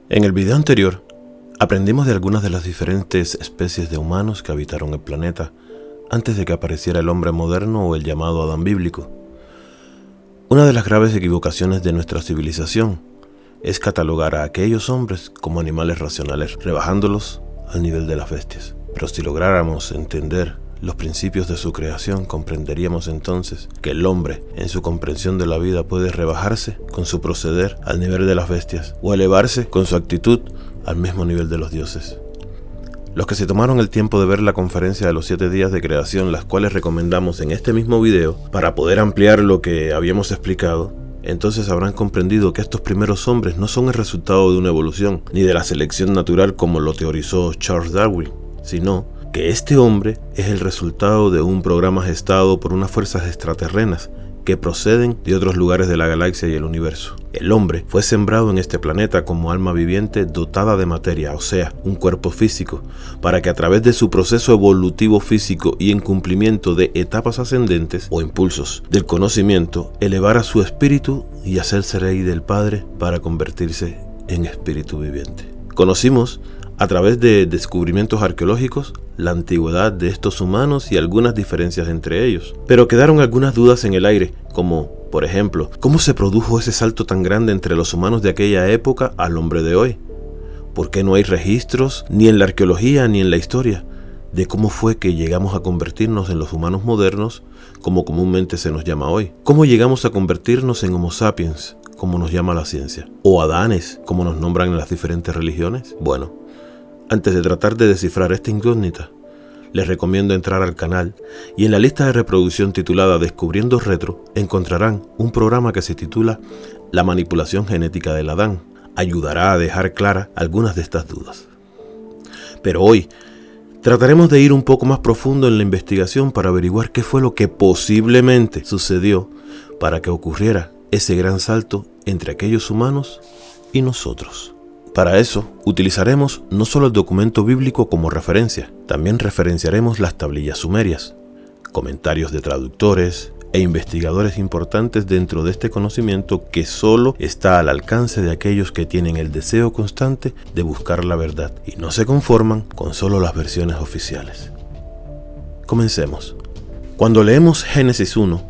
En el video anterior, aprendimos de algunas de las diferentes especies de humanos que habitaron el planeta antes de que apareciera el hombre moderno o el llamado Adán bíblico. Una de las graves equivocaciones de nuestra civilización es catalogar a aquellos hombres como animales racionales, rebajándolos al nivel de las bestias. Pero si lográramos entender los principios de su creación, comprenderíamos entonces que el hombre, en su comprensión de la vida, puede rebajarse con su proceder al nivel de las bestias o elevarse con su actitud al mismo nivel de los dioses. Los que se tomaron el tiempo de ver la conferencia de los 7 días de creación, las cuales recomendamos en este mismo video para poder ampliar lo que habíamos explicado, entonces habrán comprendido que estos primeros hombres no son el resultado de una evolución ni de la selección natural como lo teorizó Charles Darwin, sino que este hombre es el resultado de un programa gestado por unas fuerzas extraterrenas que proceden de otros lugares de la galaxia y el universo. El hombre fue sembrado en este planeta como alma viviente dotada de materia, o sea, un cuerpo físico, para que a través de su proceso evolutivo físico y en cumplimiento de etapas ascendentes o impulsos del conocimiento, elevara su espíritu y hacerse rey del Padre para convertirse en espíritu viviente. Conocimos a través de descubrimientos arqueológicos la antigüedad de estos humanos y algunas diferencias entre ellos. Pero quedaron algunas dudas en el aire, como, por ejemplo, ¿cómo se produjo ese salto tan grande entre los humanos de aquella época al hombre de hoy? ¿Por qué no hay registros, ni en la arqueología ni en la historia, de cómo fue que llegamos a convertirnos en los humanos modernos, como comúnmente se nos llama hoy? ¿Cómo llegamos a convertirnos en Homo sapiens, como nos llama la ciencia? ¿O Adanes, como nos nombran en las diferentes religiones? Bueno, antes de tratar de descifrar esta incógnita, les recomiendo entrar al canal y en la lista de reproducción titulada Descubriendo Retro encontrarán un programa que se titula La manipulación genética del Adán. Ayudará a dejar claras algunas de estas dudas. Pero hoy trataremos de ir un poco más profundo en la investigación para averiguar qué fue lo que posiblemente sucedió para que ocurriera ese gran salto entre aquellos humanos y nosotros. Para eso, utilizaremos no solo el documento bíblico como referencia, también referenciaremos las tablillas sumerias, comentarios de traductores e investigadores importantes dentro de este conocimiento que solo está al alcance de aquellos que tienen el deseo constante de buscar la verdad y no se conforman con solo las versiones oficiales. Comencemos. Cuando leemos Génesis 1,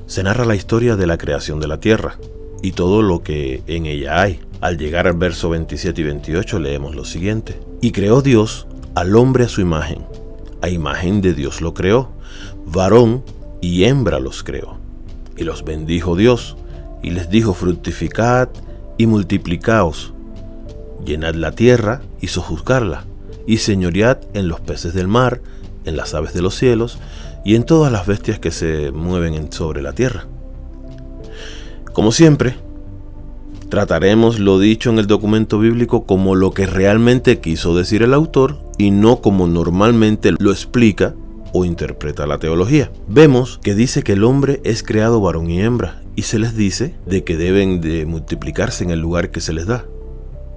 se narra la historia de la creación de la tierra y todo lo que en ella hay. Al llegar al verso 27 y 28 leemos lo siguiente: Y creó Dios al hombre a su imagen, a imagen de Dios lo creó, varón y hembra los creó. Y los bendijo Dios, y les dijo: fructificad y multiplicaos, llenad la tierra y sojuzgarla, y señoread en los peces del mar, en las aves de los cielos, y en todas las bestias que se mueven sobre la tierra. Como siempre, trataremos lo dicho en el documento bíblico como lo que realmente quiso decir el autor y no como normalmente lo explica o interpreta la teología. Vemos que dice que el hombre es creado varón y hembra y se les dice de que deben de multiplicarse en el lugar que se les da.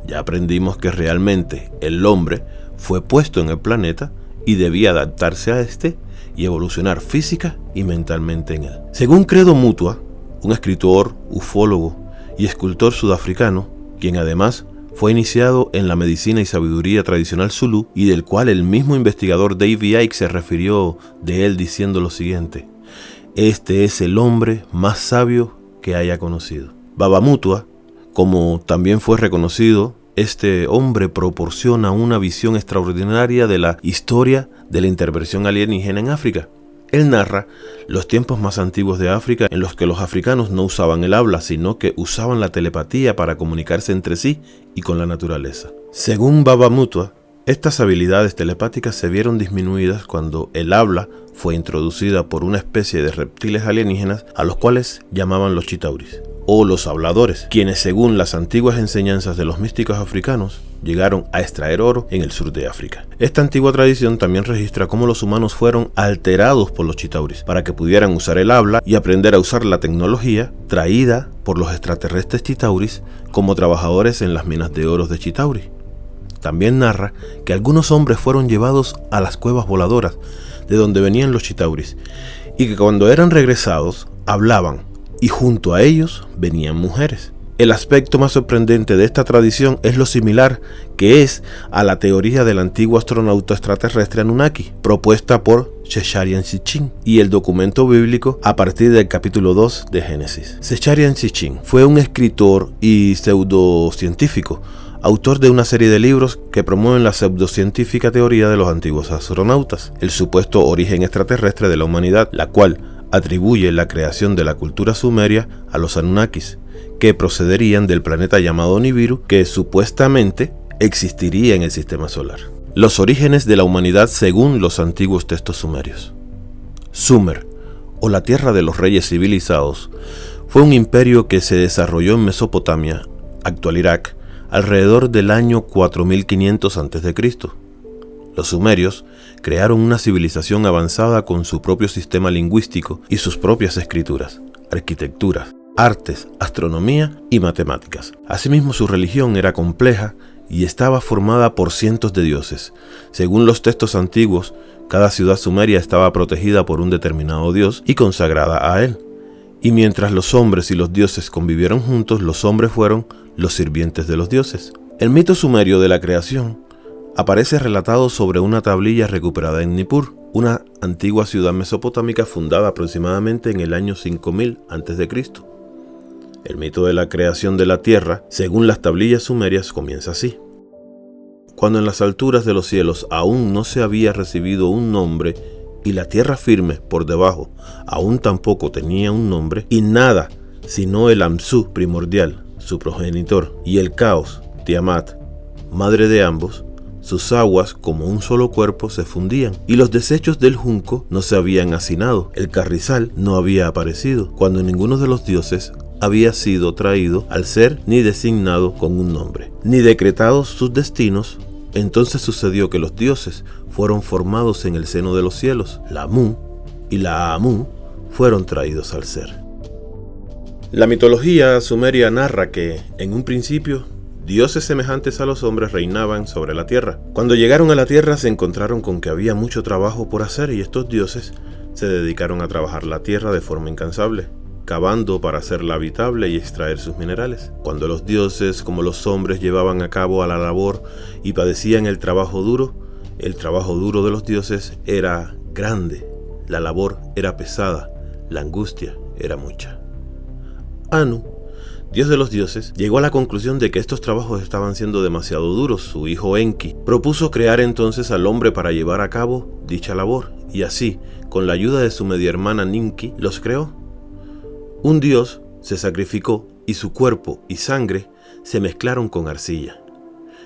Ya aprendimos que realmente el hombre fue puesto en el planeta y debía adaptarse a este y evolucionar física y mentalmente en él. Según Credo Mutua, un escritor, ufólogo y escultor sudafricano, quien además fue iniciado en la medicina y sabiduría tradicional zulú y del cual el mismo investigador David Icke se refirió de él diciendo lo siguiente: este es el hombre más sabio que haya conocido. Baba Mutua, como también fue reconocido, este hombre proporciona una visión extraordinaria de la historia de la intervención alienígena en África. Él narra los tiempos más antiguos de África en los que los africanos no usaban el habla, sino que usaban la telepatía para comunicarse entre sí y con la naturaleza. Según Baba Mutua, estas habilidades telepáticas se vieron disminuidas cuando el habla fue introducida por una especie de reptiles alienígenas a los cuales llamaban los chitauris, o los habladores, quienes según las antiguas enseñanzas de los místicos africanos llegaron a extraer oro en el sur de África. Esta antigua tradición también registra cómo los humanos fueron alterados por los chitauris para que pudieran usar el habla y aprender a usar la tecnología traída por los extraterrestres chitauris como trabajadores en las minas de oro de Chitauri. También narra que algunos hombres fueron llevados a las cuevas voladoras de donde venían los chitauris y que cuando eran regresados hablaban y junto a ellos venían mujeres. El aspecto más sorprendente de esta tradición es lo similar que es a la teoría del antiguo astronauta extraterrestre Anunnaki, propuesta por Secharian Sitchin, y el documento bíblico a partir del capítulo 2 de Génesis. Secharian Sitchin fue un escritor y pseudocientífico, autor de una serie de libros que promueven la pseudocientífica teoría de los antiguos astronautas, el supuesto origen extraterrestre de la humanidad, la cual atribuye la creación de la cultura sumeria a los Anunnakis, que procederían del planeta llamado Nibiru, que supuestamente existiría en el sistema solar. Los orígenes de la humanidad según los antiguos textos sumerios. Sumer, o la tierra de los reyes civilizados, fue un imperio que se desarrolló en Mesopotamia, actual Irak, alrededor del año 4500 a.C. Los sumerios crearon una civilización avanzada con su propio sistema lingüístico y sus propias escrituras, arquitecturas, artes, astronomía y matemáticas. Asimismo, su religión era compleja y estaba formada por cientos de dioses. Según los textos antiguos, cada ciudad sumeria estaba protegida por un determinado dios y consagrada a él. Y mientras los hombres y los dioses convivieron juntos, los hombres fueron los sirvientes de los dioses. El mito sumerio de la creación aparece relatado sobre una tablilla recuperada en Nippur, una antigua ciudad mesopotámica fundada aproximadamente en el año 5000 a.C. El mito de la creación de la tierra, según las tablillas sumerias, comienza así. Cuando en las alturas de los cielos aún no se había recibido un nombre, y la tierra firme por debajo aún tampoco tenía un nombre, y nada sino el Amsu primordial, su progenitor, y el caos, Tiamat, madre de ambos, sus aguas como un solo cuerpo se fundían, y los desechos del junco no se habían hacinado, el carrizal no había aparecido, cuando ninguno de los dioses había sido traído al ser ni designado con un nombre, ni decretados sus destinos. Entonces sucedió que los dioses fueron formados en el seno de los cielos, la Mu y la Amu fueron traídos al ser. La mitología sumeria narra que, en un principio, dioses semejantes a los hombres reinaban sobre la tierra. Cuando llegaron a la tierra se encontraron con que había mucho trabajo por hacer y estos dioses se dedicaron a trabajar la tierra de forma incansable, cavando para hacerla habitable y extraer sus minerales. Cuando los dioses, como los hombres, llevaban a cabo a la labor y padecían el trabajo duro de los dioses era grande, la labor era pesada, la angustia era mucha. Anu, dios de los dioses, llegó a la conclusión de que estos trabajos estaban siendo demasiado duros. Su hijo Enki propuso crear entonces al hombre para llevar a cabo dicha labor, y así, con la ayuda de su media hermana Ninki, los creó. Un dios se sacrificó y su cuerpo y sangre se mezclaron con arcilla.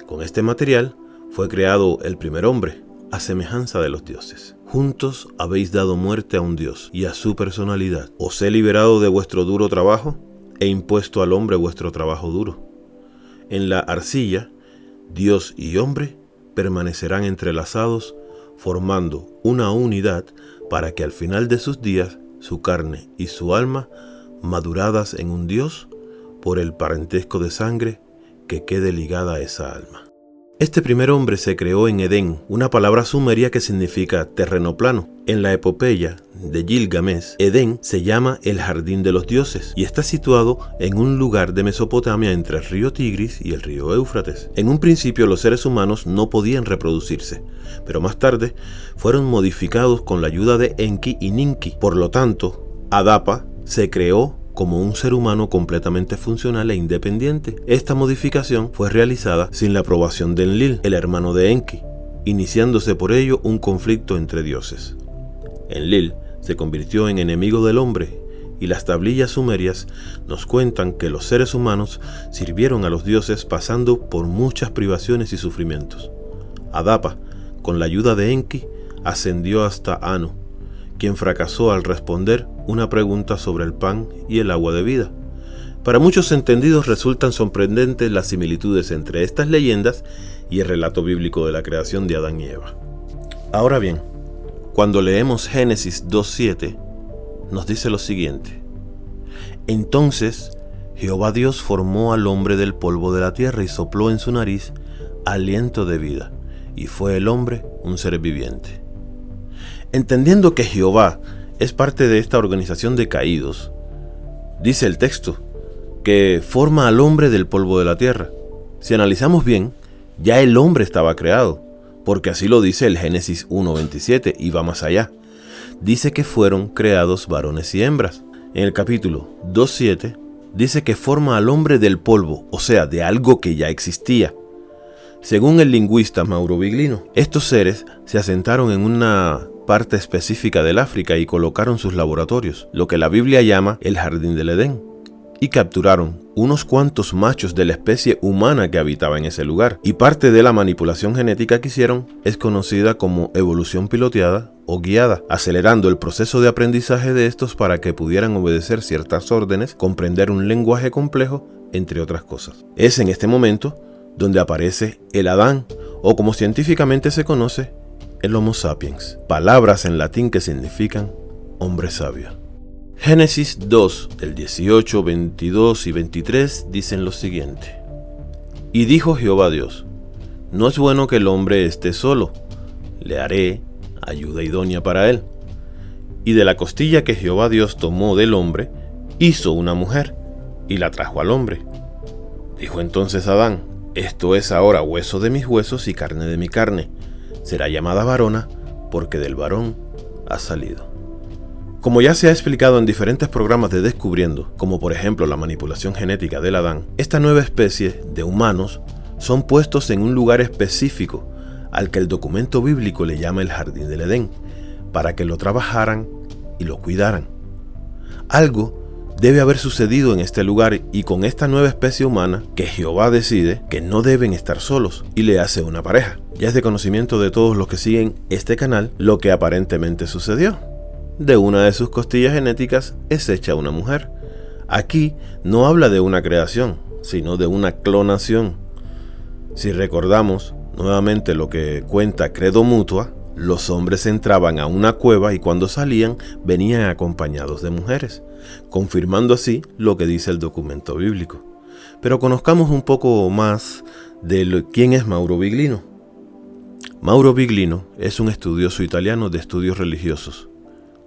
Con este material fue creado el primer hombre, a semejanza de los dioses. Juntos habéis dado muerte a un dios y a su personalidad. Os he liberado de vuestro duro trabajo e impuesto al hombre vuestro trabajo duro. En la arcilla, Dios y hombre permanecerán entrelazados, formando una unidad para que al final de sus días, su carne y su alma, maduradas en un Dios, por el parentesco de sangre, que quede ligada a esa alma. Este primer hombre se creó en Edén, una palabra sumeria que significa terreno plano. En la epopeya de Gilgamesh, Edén se llama el jardín de los dioses y está situado en un lugar de Mesopotamia entre el río Tigris y el río Éufrates. En un principio los seres humanos no podían reproducirse, pero más tarde fueron modificados con la ayuda de Enki y Ninki. Por lo tanto, Adapa se creó como un ser humano completamente funcional e independiente. Esta modificación fue realizada sin la aprobación de Enlil, el hermano de Enki, iniciándose por ello un conflicto entre dioses. Enlil se convirtió en enemigo del hombre y las tablillas sumerias nos cuentan que los seres humanos sirvieron a los dioses pasando por muchas privaciones y sufrimientos. Adapa, con la ayuda de Enki, ascendió hasta Anu, quien fracasó al responder una pregunta sobre el pan y el agua de vida. Para muchos entendidos resultan sorprendentes las similitudes entre estas leyendas y el relato bíblico de la creación de Adán y Eva. Ahora bien, cuando leemos Génesis 2:7, nos dice lo siguiente: Entonces Jehová Dios formó al hombre del polvo de la tierra y sopló en su nariz aliento de vida, y fue el hombre un ser viviente. Entendiendo que Jehová es parte de esta organización de caídos, dice el texto, que forma al hombre del polvo de la tierra. Si analizamos bien, ya el hombre estaba creado, porque así lo dice el Génesis 1:27 y va más allá. Dice que fueron creados varones y hembras. En el capítulo 2:7 dice que forma al hombre del polvo, o sea, de algo que ya existía. Según el lingüista Mauro Viglino, estos seres se asentaron en una parte específica del África y colocaron sus laboratorios, lo que la Biblia llama el Jardín del Edén, y capturaron unos cuantos machos de la especie humana que habitaba en ese lugar. Y parte de la manipulación genética que hicieron es conocida como evolución piloteada o guiada, acelerando el proceso de aprendizaje de estos para que pudieran obedecer ciertas órdenes, comprender un lenguaje complejo, entre otras cosas. Es en este momento donde aparece el Adán, o como científicamente se conoce, el Homo sapiens, palabras en latín que significan hombre sabio. Génesis 2, el 18, 22 y 23 dicen lo siguiente: Y dijo Jehová Dios, no es bueno que el hombre esté solo, le haré ayuda idónea para él. Y de la costilla que Jehová Dios tomó del hombre, hizo una mujer, y la trajo al hombre. Dijo entonces Adán, esto es ahora hueso de mis huesos y carne de mi carne. Será llamada varona, porque del varón ha salido. Como ya se ha explicado en diferentes programas de Descubriendo, como por ejemplo la manipulación genética del Adán, esta nueva especie de humanos son puestos en un lugar específico, al que el documento bíblico le llama el Jardín del Edén, para que lo trabajaran y lo cuidaran. Algo debe haber sucedido en este lugar y con esta nueva especie humana que Jehová decide que no deben estar solos y le hace una pareja. Ya es de conocimiento de todos los que siguen este canal lo que aparentemente sucedió. De una de sus costillas genéticas es hecha una mujer. Aquí no habla de una creación, sino de una clonación. Si recordamos nuevamente lo que cuenta Credo Mutua, los hombres entraban a una cueva y cuando salían venían acompañados de mujeres, confirmando así lo que dice el documento bíblico. Pero conozcamos un poco más de quién es Mauro Viglino. Mauro Viglino es un estudioso italiano de estudios religiosos.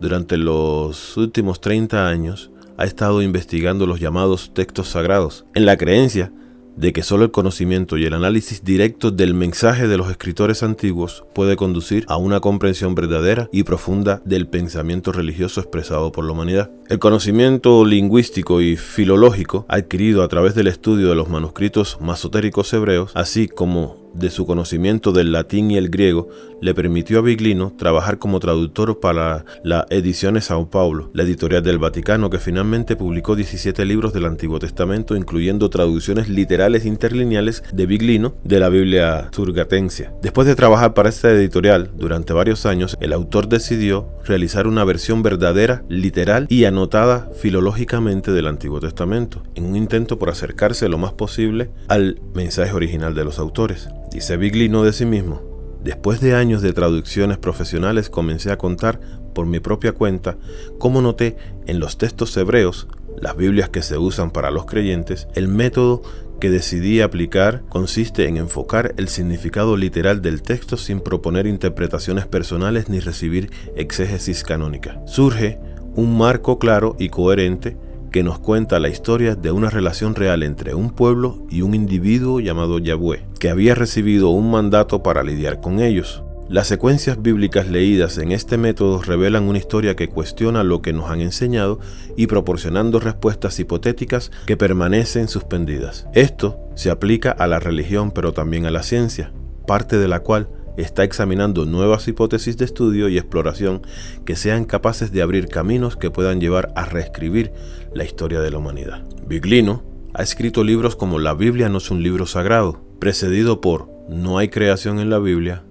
Durante los últimos 30 años ha estado investigando los llamados textos sagrados, en la creencia de que solo el conocimiento y el análisis directo del mensaje de los escritores antiguos puede conducir a una comprensión verdadera y profunda del pensamiento religioso expresado por la humanidad. El conocimiento lingüístico y filológico adquirido a través del estudio de los manuscritos masotéricos hebreos, así como de su conocimiento del latín y el griego, le permitió a Viglino trabajar como traductor para la Ediciones São Paulo, la editorial del Vaticano, que finalmente publicó 17 libros del Antiguo Testamento, incluyendo traducciones literales interlineales de Viglino de la Biblia Turgatensia. Después de trabajar para esta editorial durante varios años, el autor decidió realizar una versión verdadera, literal y anotada filológicamente del Antiguo Testamento, en un intento por acercarse lo más posible al mensaje original de los autores. Dice Viglino de sí mismo: después de años de traducciones profesionales comencé a contar por mi propia cuenta cómo noté en los textos hebreos, las Biblias que se usan para los creyentes, el método que decidí aplicar consiste en enfocar el significado literal del texto sin proponer interpretaciones personales ni recibir exégesis canónica. Surge un marco claro y coherente que nos cuenta la historia de una relación real entre un pueblo y un individuo llamado Yahweh, que había recibido un mandato para lidiar con ellos. Las secuencias bíblicas leídas en este método revelan una historia que cuestiona lo que nos han enseñado y proporcionando respuestas hipotéticas que permanecen suspendidas. Esto se aplica a la religión pero también a la ciencia, parte de la cual está examinando nuevas hipótesis de estudio y exploración que sean capaces de abrir caminos que puedan llevar a reescribir la historia de la humanidad. Viglino ha escrito libros como La Biblia no es un libro sagrado, precedido por No hay creación en la Biblia,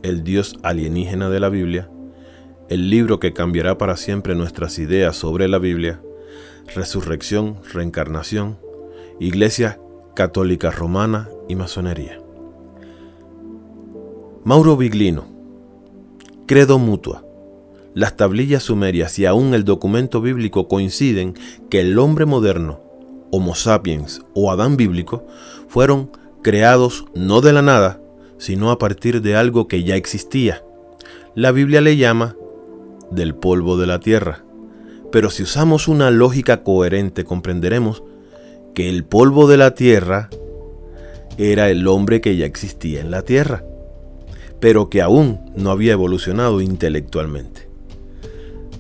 El Dios alienígena de la Biblia, el libro que cambiará para siempre nuestras ideas sobre la Biblia, Resurrección, Reencarnación, Iglesia Católica Romana y Masonería. Mauro Viglino, Credo Mutua. Las tablillas sumerias y aún el documento bíblico coinciden que el hombre moderno, Homo sapiens o Adán bíblico, fueron creados no de la nada, sino a partir de algo que ya existía. La Biblia le llama del polvo de la tierra, Pero si usamos una lógica coherente, comprenderemos que el polvo de la tierra era el hombre que ya existía en la tierra, pero que aún no había evolucionado intelectualmente.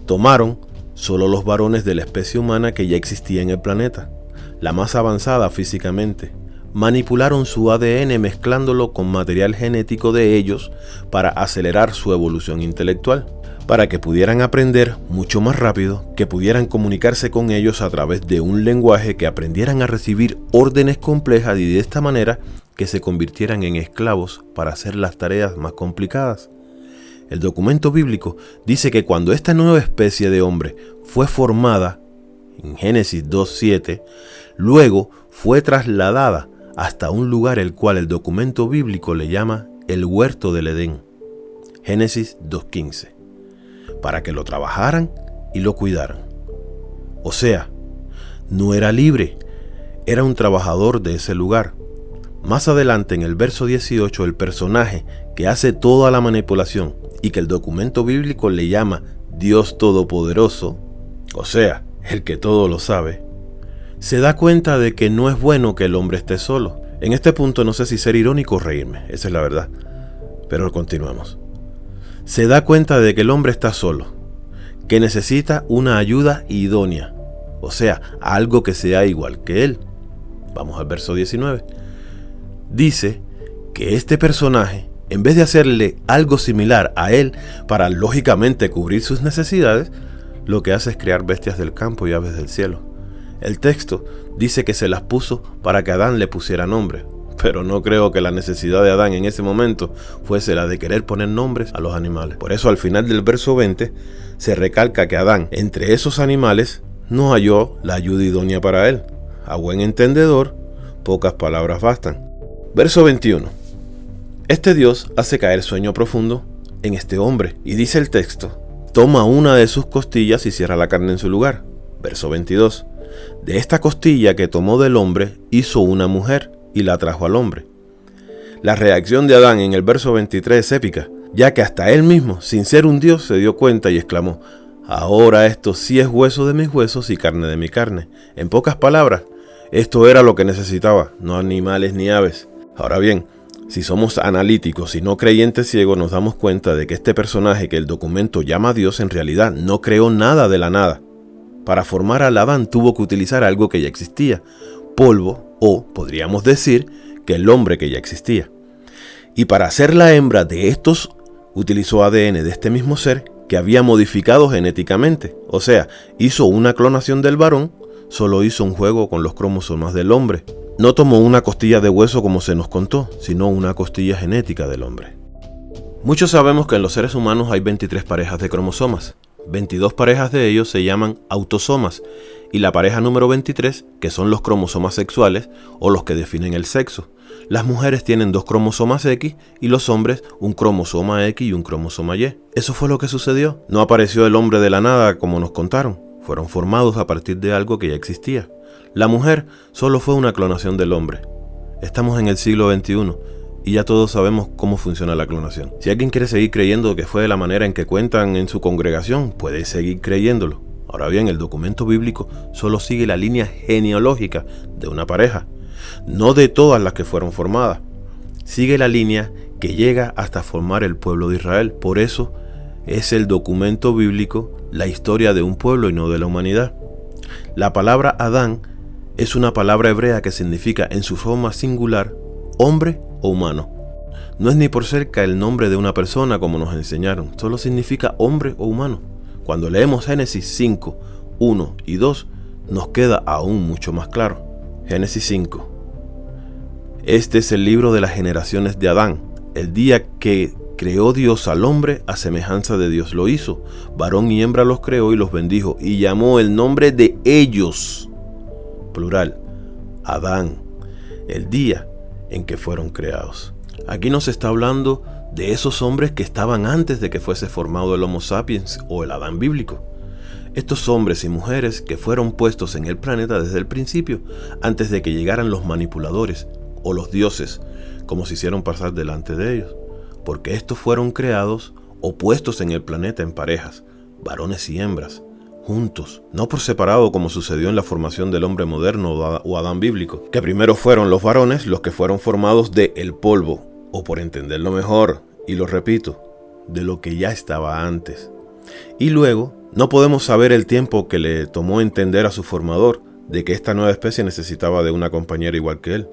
Tomaron solo los varones de la especie humana que ya existía en el planeta, la más avanzada físicamente. Manipularon su ADN mezclándolo con material genético de ellos para acelerar su evolución intelectual, para que pudieran aprender mucho más rápido, que pudieran comunicarse con ellos a través de un lenguaje, que aprendieran a recibir órdenes complejas y de esta manera que se convirtieran en esclavos para hacer las tareas más complicadas. El documento bíblico dice que cuando esta nueva especie de hombre fue formada, en Génesis 2:7, luego fue trasladada hasta un lugar el cual el documento bíblico le llama el huerto del Edén, Génesis 2:15, para que lo trabajaran y lo cuidaran. O sea, no era libre, era un trabajador de ese lugar. Más adelante, en el verso 18, el personaje que hace toda la manipulación y que el documento bíblico le llama Dios Todopoderoso, o sea, el que todo lo sabe, se da cuenta de que no es bueno que el hombre esté solo. En este punto no sé si ser irónico o reírme, esa es la verdad, pero continuamos. Se da cuenta de que el hombre está solo, que necesita una ayuda idónea, o sea, algo que sea igual que él. Vamos al verso 19. Dice que este personaje, en vez de hacerle algo similar a él para lógicamente cubrir sus necesidades, lo que hace es crear bestias del campo y aves del cielo. El texto dice que se las puso para que Adán le pusiera nombre, pero no creo que la necesidad de Adán en ese momento fuese la de querer poner nombres a los animales. Por eso al final del verso 20 se recalca que Adán, entre esos animales, no halló la ayuda idónea para él. A buen entendedor, pocas palabras bastan. Verso 21. Este Dios hace caer sueño profundo en este hombre, y dice el texto, toma una de sus costillas y cierra la carne en su lugar. Verso 22. De esta costilla que tomó del hombre, hizo una mujer y la trajo al hombre. La reacción de Adán en el verso 23 es épica, ya que hasta él mismo, sin ser un Dios, se dio cuenta y exclamó, ahora esto sí es hueso de mis huesos y carne de mi carne. En pocas palabras, esto era lo que necesitaba, no animales ni aves. Ahora bien, si somos analíticos y no creyentes ciegos, nos damos cuenta de que este personaje que el documento llama Dios en realidad no creó nada de la nada. Para formar al Adán tuvo que utilizar algo que ya existía, polvo, o podríamos decir que el hombre que ya existía. Y para hacer la hembra de estos, utilizó ADN de este mismo ser que había modificado genéticamente. O sea, hizo una clonación del varón, solo hizo un juego con los cromosomas del hombre. No tomó una costilla de hueso como se nos contó, sino una costilla genética del hombre. Muchos sabemos que en los seres humanos hay 23 parejas de cromosomas. 22 parejas de ellos se llaman autosomas, y la pareja número 23, que son los cromosomas sexuales o los que definen el sexo. Las mujeres tienen 2 cromosomas X y los hombres un cromosoma X y un cromosoma Y. Eso fue lo que sucedió. No apareció el hombre de la nada como nos contaron. Fueron formados a partir de algo que ya existía. La mujer solo fue una clonación del hombre. Estamos en el siglo XXI. Y ya todos sabemos cómo funciona la clonación. Si alguien quiere seguir creyendo que fue de la manera en que cuentan en su congregación, puede seguir creyéndolo. Ahora bien, el documento bíblico solo sigue la línea genealógica de una pareja, no de todas las que fueron formadas. Sigue la línea que llega hasta formar el pueblo de Israel. Por eso es el documento bíblico la historia de un pueblo y no de la humanidad. La palabra Adán es una palabra hebrea que significa en su forma singular hombre o humano. No es ni por cerca el nombre de una persona como nos enseñaron, solo significa hombre o humano. Cuando leemos Génesis 5, 1 y 2, nos queda aún mucho más claro. Génesis 5. Este es el libro de las generaciones de Adán, el día que creó Dios al hombre, a semejanza de Dios lo hizo. Varón y hembra los creó y los bendijo, y llamó el nombre de ellos, plural, Adán, el día en que fueron creados. Aquí nos está hablando de esos hombres que estaban antes de que fuese formado el Homo sapiens o el Adán bíblico. Estos hombres y mujeres que fueron puestos en el planeta desde el principio, antes de que llegaran los manipuladores o los dioses, como se hicieron pasar delante de ellos, porque estos fueron creados o puestos en el planeta en parejas, varones y hembras, juntos, no por separado como sucedió en la formación del hombre moderno o Adán bíblico, que primero fueron los varones los que fueron formados de el polvo, o por entenderlo mejor, y lo repito, de lo que ya estaba antes. Y luego, no podemos saber el tiempo que le tomó entender a su formador de que esta nueva especie necesitaba de una compañera igual que él.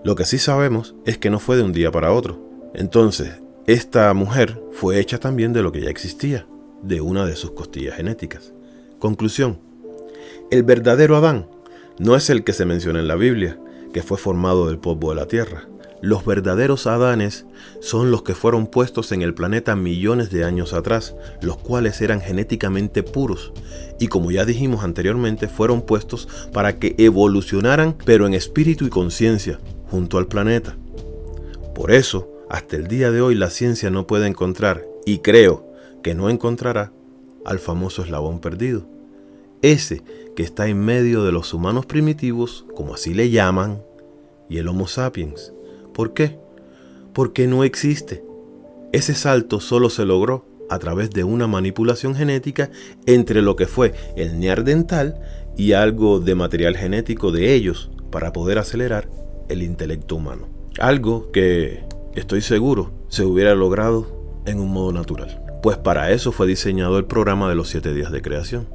Lo que sí sabemos es que no fue de un día para otro. Entonces, esta mujer fue hecha también de lo que ya existía, de una de sus costillas genéticas. Conclusión: el verdadero Adán no es el que se menciona en la Biblia, que fue formado del polvo de la tierra. Los verdaderos Adanes son los que fueron puestos en el planeta millones de años atrás, los cuales eran genéticamente puros y, como ya dijimos anteriormente, fueron puestos para que evolucionaran, pero en espíritu y conciencia, junto al planeta. Por eso, hasta el día de hoy la ciencia no puede encontrar, y creo que no encontrará, al famoso eslabón perdido. Ese que está en medio de los humanos primitivos, como así le llaman, y el Homo sapiens. ¿Por qué? Porque no existe. Ese salto solo se logró a través de una manipulación genética entre lo que fue el neandertal y algo de material genético de ellos para poder acelerar el intelecto humano. Algo que, estoy seguro, se hubiera logrado en un modo natural. Pues para eso fue diseñado el programa de los 7 días de creación.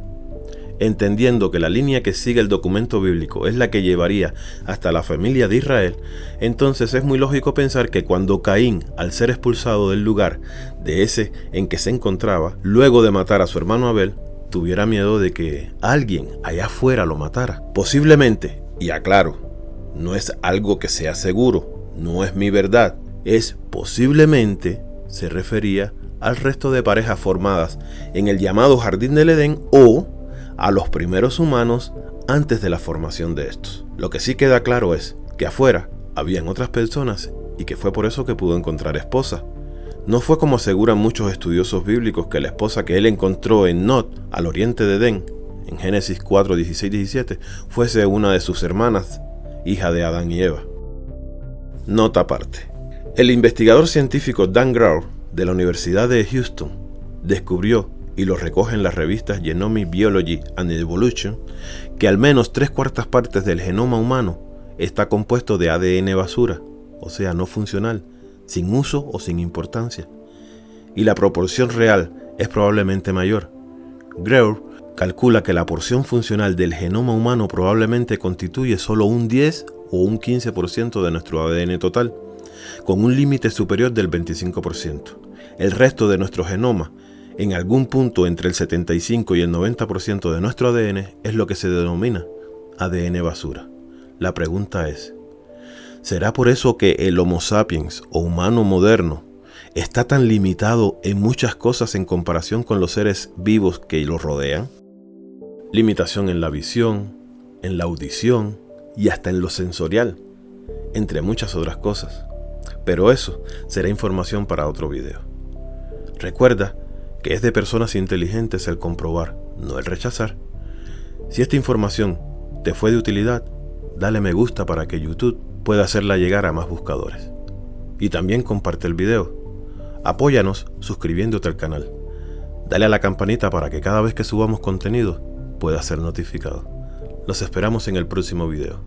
Entendiendo que la línea que sigue el documento bíblico es la que llevaría hasta la familia de Israel, entonces es muy lógico pensar que cuando Caín, al ser expulsado del lugar de ese en que se encontraba, luego de matar a su hermano Abel, tuviera miedo de que alguien allá afuera lo matara. Posiblemente, y aclaro, no es algo que sea seguro, no es mi verdad, es posiblemente se refería al resto de parejas formadas en el llamado Jardín del Edén o a los primeros humanos antes de la formación de estos. Lo que sí queda claro es que afuera habían otras personas y que fue por eso que pudo encontrar esposa. No fue como aseguran muchos estudiosos bíblicos que la esposa que él encontró en Nod, al oriente de Edén, en Génesis 4, 16, 17, fuese una de sus hermanas, hija de Adán y Eva. Nota aparte. El investigador científico Dan Graur, de la Universidad de Houston, descubrió, y lo recoge en las revistas Genomic Biology and Evolution, que al menos 3/4 partes del genoma humano está compuesto de ADN basura, o sea, no funcional, sin uso o sin importancia. Y la proporción real es probablemente mayor. Graur calcula que la porción funcional del genoma humano probablemente constituye solo un 10 o un 15% de nuestro ADN total, con un límite superior del 25%. El resto de nuestro genoma, en algún punto entre el 75 y el 90% de nuestro ADN, es lo que se denomina ADN basura. La pregunta es, ¿será por eso que el Homo sapiens o humano moderno está tan limitado en muchas cosas en comparación con los seres vivos que lo rodean? Limitación en la visión, en la audición y hasta en lo sensorial, entre muchas otras cosas. Pero eso será información para otro video. Recuerda que es de personas inteligentes el comprobar, no el rechazar. Si esta información te fue de utilidad, dale me gusta para que YouTube pueda hacerla llegar a más buscadores. Y también comparte el video. Apóyanos suscribiéndote al canal. Dale a la campanita para que cada vez que subamos contenido pueda ser notificado. Los esperamos en el próximo video.